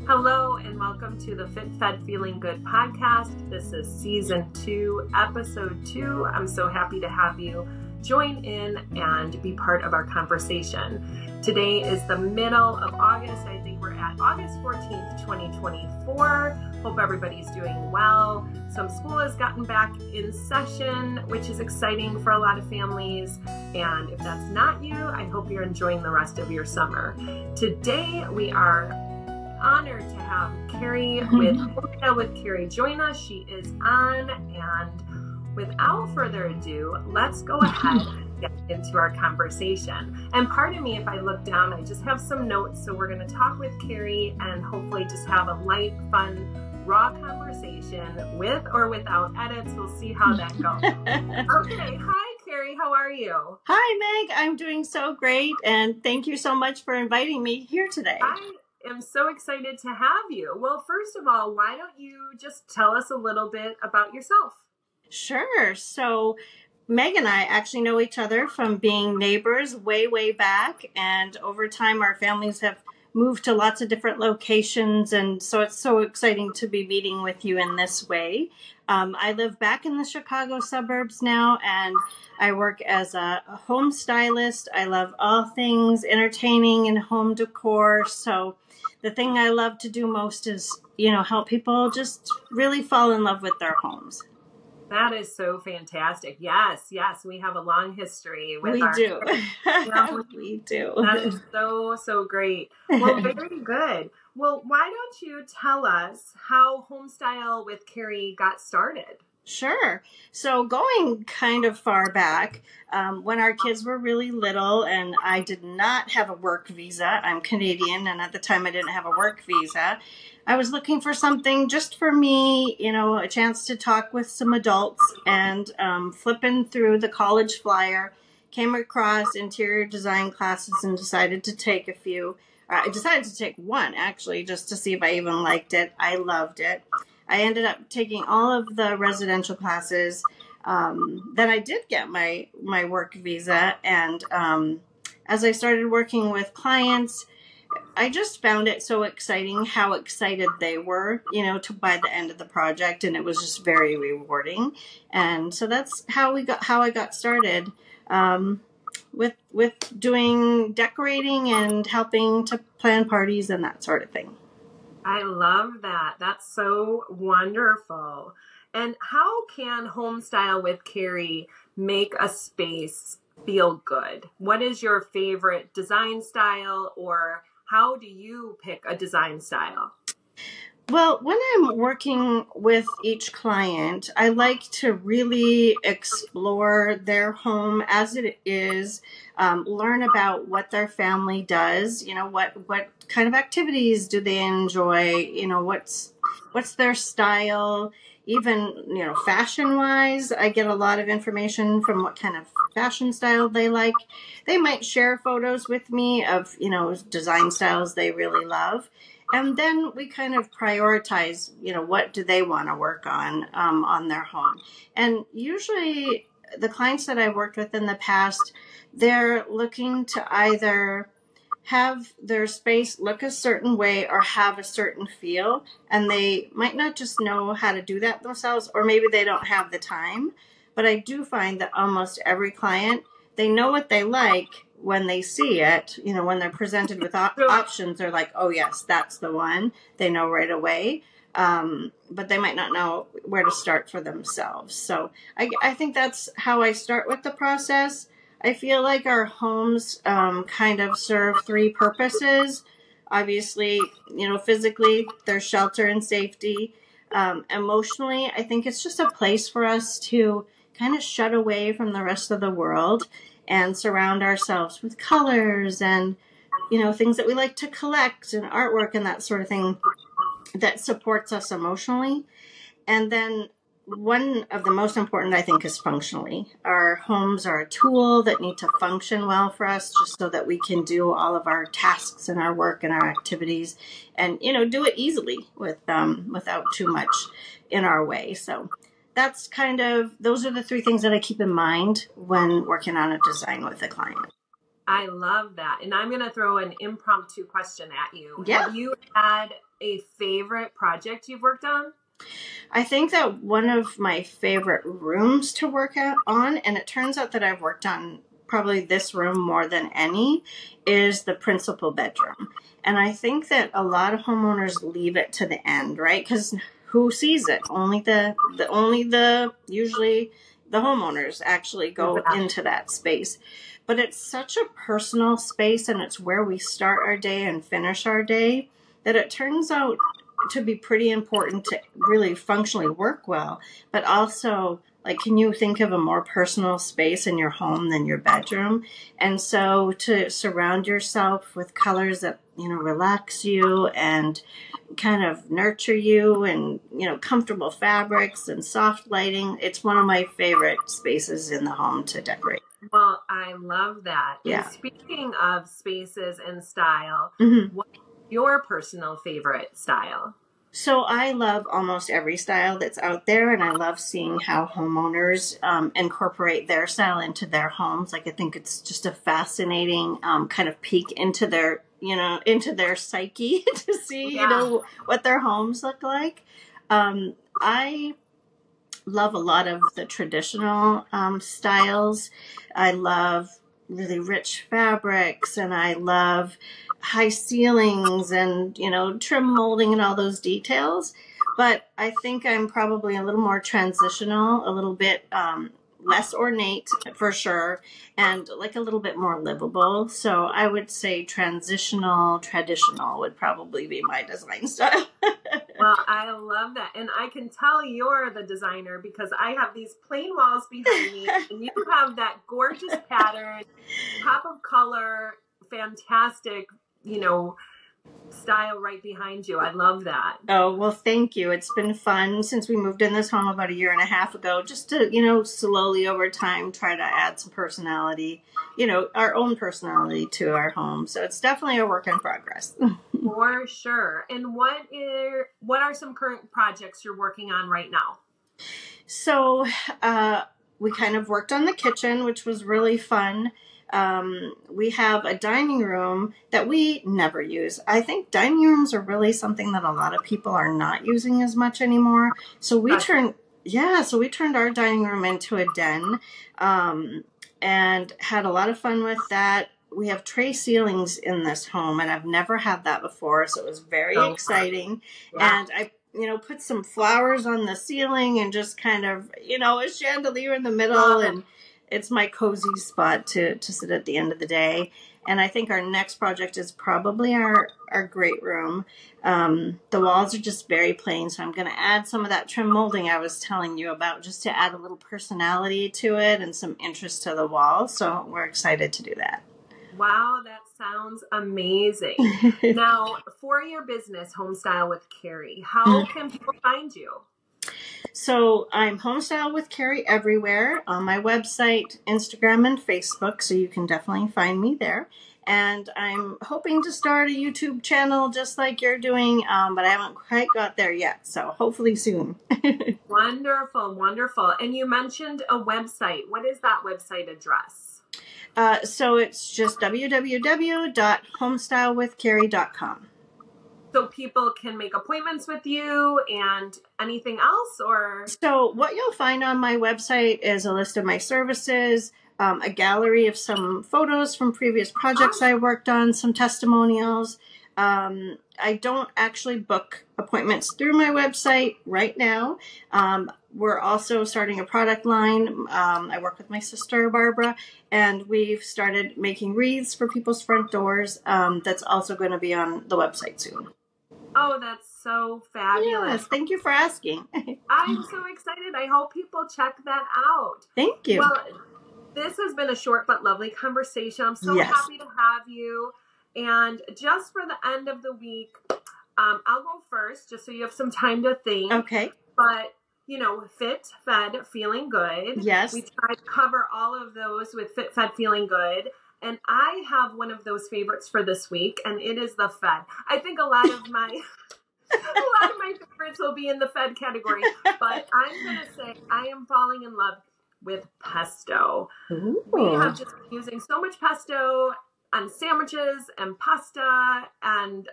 Hello and welcome to the Fit Fed Feeling Good podcast. This is season 2, episode 2. I'm so happy to have you join in and be part of our conversation. Today is the middle of August. I think we're at August 14th, 2024. Hope everybody's doing well. Some school has gotten back in session, which is exciting for a lot of families. And if that's not you, I hope you're enjoying the rest of your summer. Today we are honored to have Kerri with Homestylewith Kerri join us. She is on, and without further ado, let's go ahead and get into our conversation. And pardon me if I look down, I just have some notes. So we're going to talk with Kerri and hopefully just have a light, fun, raw conversation with or without edits. We'll see how that goes. Okay. Hi, Kerri. How are you? Hi, Meg. I'm doing so great. And thank you so much for inviting me here today. I'm so excited to have you. Well, first of all, why don't you just tell us a little bit about yourself? Sure. So Meg and I actually know each other from being neighbors way back. And over time, our families have moved to lots of different locations. And so it's so exciting to be meeting with you in this way. I live back in the Chicago suburbs now, and I work as a home stylist. I love all things entertaining and home decor. So the thing I love to do most is, help people just really fall in love with their homes. That is so fantastic. Yes, we have a long history with We do. That is so great. Well, very good. Well, why don't you tell us how Homestyle with Kerri got started? Sure. So going kind of far back, when our kids were really little and I did not have a work visa, I'm Canadian, and at the time I didn't have a work visa, I was looking for something just for me, a chance to talk with some adults, and flipping through the college flyer, came across interior design classes and decided to take a few. I decided to take one, actually, just to see if I even liked it. I loved it. I ended up taking all of the residential classes. Then I did get my work visa. And as I started working with clients, I just found it so exciting how excited they were, by the end of the project. And it was just very rewarding. And so that's how I got started with doing decorating and helping to plan parties and that sort of thing. I love that. That's so wonderful. And how can Homestyle with Kerri make a space feel good? What is your favorite design style, or how do you pick a design style? Well, when I'm working with each client, I like to really explore their home as it is, learn about what their family does, what kind of activities do they enjoy, what's their style, even, fashion-wise. I get a lot of information from what kind of fashion style they like. They might share photos with me of, design styles they really love. And then we kind of prioritize, what do they want to work on their home. And usually the clients that I've worked with in the past, they're looking to either have their space look a certain way or have a certain feel. And they might not just know how to do that themselves, or maybe they don't have the time. But I do find that almost every client, they know what they like when they see it, when they're presented with options, they're like, oh yes, that's the one. They know right away. But they might not know where to start for themselves. So I think that's how I start with the process. I feel like our homes kind of serve three purposes. Obviously, physically, there's shelter and safety. Emotionally, I think it's just a place for us to kind of shut away from the rest of the world and surround ourselves with colors and, things that we like to collect and artwork and that sort of thing that supports us emotionally. And then one of the most important, I think, is functionally. Our homes are a tool that need to function well for us just so that we can do all of our tasks and our work and our activities and, do it easily without too much in our way. So that's those are the three things that I keep in mind when working on a design with a client. I love that. And I'm going to throw an impromptu question at you. Yeah. Have you had a favorite project you've worked on? I think that one of my favorite rooms to work on, and it turns out that I've worked on probably this room more than any, is the principal bedroom. And I think that a lot of homeowners leave it to the end, right? Because who sees it? Only usually the homeowners actually go into that space. But it's such a personal space, and it's where we start our day and finish our day, that it turns out to be pretty important to really functionally work well. But also, like, can you think of a more personal space in your home than your bedroom? And so to surround yourself with colors that, relax you and kind of nurture you, and, comfortable fabrics and soft lighting, it's one of my favorite spaces in the home to decorate. Well, I love that. Yeah. And speaking of spaces and style, Mm-hmm. what's your personal favorite style? So I love almost every style that's out there, and I love seeing how homeowners incorporate their style into their homes. Like, I think it's just a fascinating kind of peek into their, into their psyche to see, what their homes look like. I love a lot of the traditional styles. I love really rich fabrics, and I love high ceilings and, trim molding and all those details. But I think I'm probably a little more transitional, a little bit less ornate for sure, and like a little bit more livable. So I would say traditional would probably be my design style. Well, I love that. And I can tell you're the designer because I have these plain walls behind me and you have that gorgeous pattern, pop of color, fantastic, style right behind you. I love that. Oh, well, thank you. It's been fun since we moved in this home about 1.5 years ago, just to, slowly over time try to add some personality, our own personality to our home. So it's definitely a work in progress. For sure. And what are some current projects you're working on right now? So we kind of worked on the kitchen, which was really fun. We have a dining room that we never use. I think dining rooms are really something that a lot of people are not using as much anymore. So we turned our dining room into a den, and had a lot of fun with that. We have tray ceilings in this home, and I've never had that before, so it was very exciting. Yeah. And I put some flowers on the ceiling and just kind of, a chandelier in the middle, and it's my cozy spot to sit at the end of the day. And I think our next project is probably our great room. The walls are just very plain, so I'm going to add some of that trim molding I was telling you about, just to add a little personality to it and some interest to the wall. So we're excited to do that. Wow, that sounds amazing. Now, for your business, Homestyle with Kerri, how can people find you? So I'm Homestyle with Kerri everywhere, on my website, Instagram, and Facebook, so you can definitely find me there. And I'm hoping to start a YouTube channel just like you're doing, but I haven't quite got there yet, so hopefully soon. Wonderful, wonderful. And you mentioned a website. What is that website address? So it's just www.homestylewithkerri.com. So people can make appointments with you and anything else, or? So what you'll find on my website is a list of my services, a gallery of some photos from previous projects I worked on, some testimonials. I don't actually book appointments through my website right now. We're also starting a product line. I work with my sister, Barbara, and we've started making wreaths for people's front doors. That's also going to be on the website soon. Oh, that's so fabulous. Yes, thank you for asking. I'm so excited. I hope people check that out. Thank you. Well, this has been a short but lovely conversation. I'm so happy to have you. And just for the end of the week, I'll go first just so you have some time to think. Okay. But, fit, fed, feeling good. Yes. We try to cover all of those with fit, fed, feeling good. And I have one of those favorites for this week, and it is the fed. I think a lot of my favorites will be in the fed category, but I'm going to say I am falling in love with pesto. Ooh. We have just been using so much pesto on sandwiches and pasta and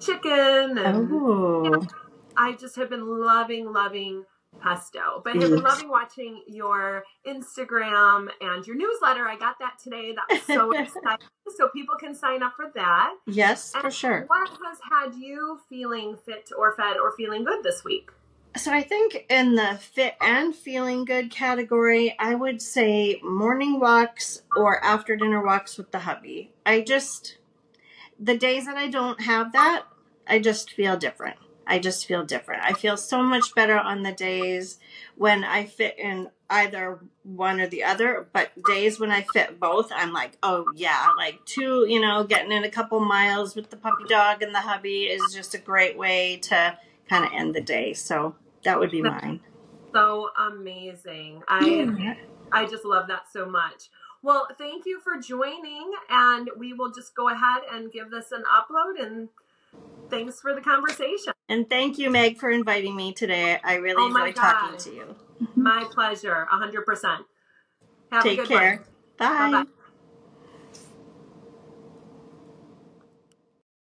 chicken. And I just have been loving pesto, but have been loving watching your Instagram and your newsletter. I got that today. That was so exciting. So people can sign up for that. Yes, and for sure. What has had you feeling fit or fed or feeling good this week? So I think in the fit and feeling good category, I would say morning walks or after dinner walks with the hubby. The days that I don't have that, I just feel different. I feel so much better on the days when I fit in either one or the other, but days when I fit both, I'm like, oh yeah, like getting in a couple miles with the puppy dog and the hubby is just a great way to kind of end the day. So that would be mine. So amazing. I just love that so much. Well, thank you for joining, and we will just go ahead and give this an upload, and thanks for the conversation. And thank you, Meg, for inviting me today. I really enjoyed talking to you. My pleasure, 100%. Take care. Bye. Bye-bye.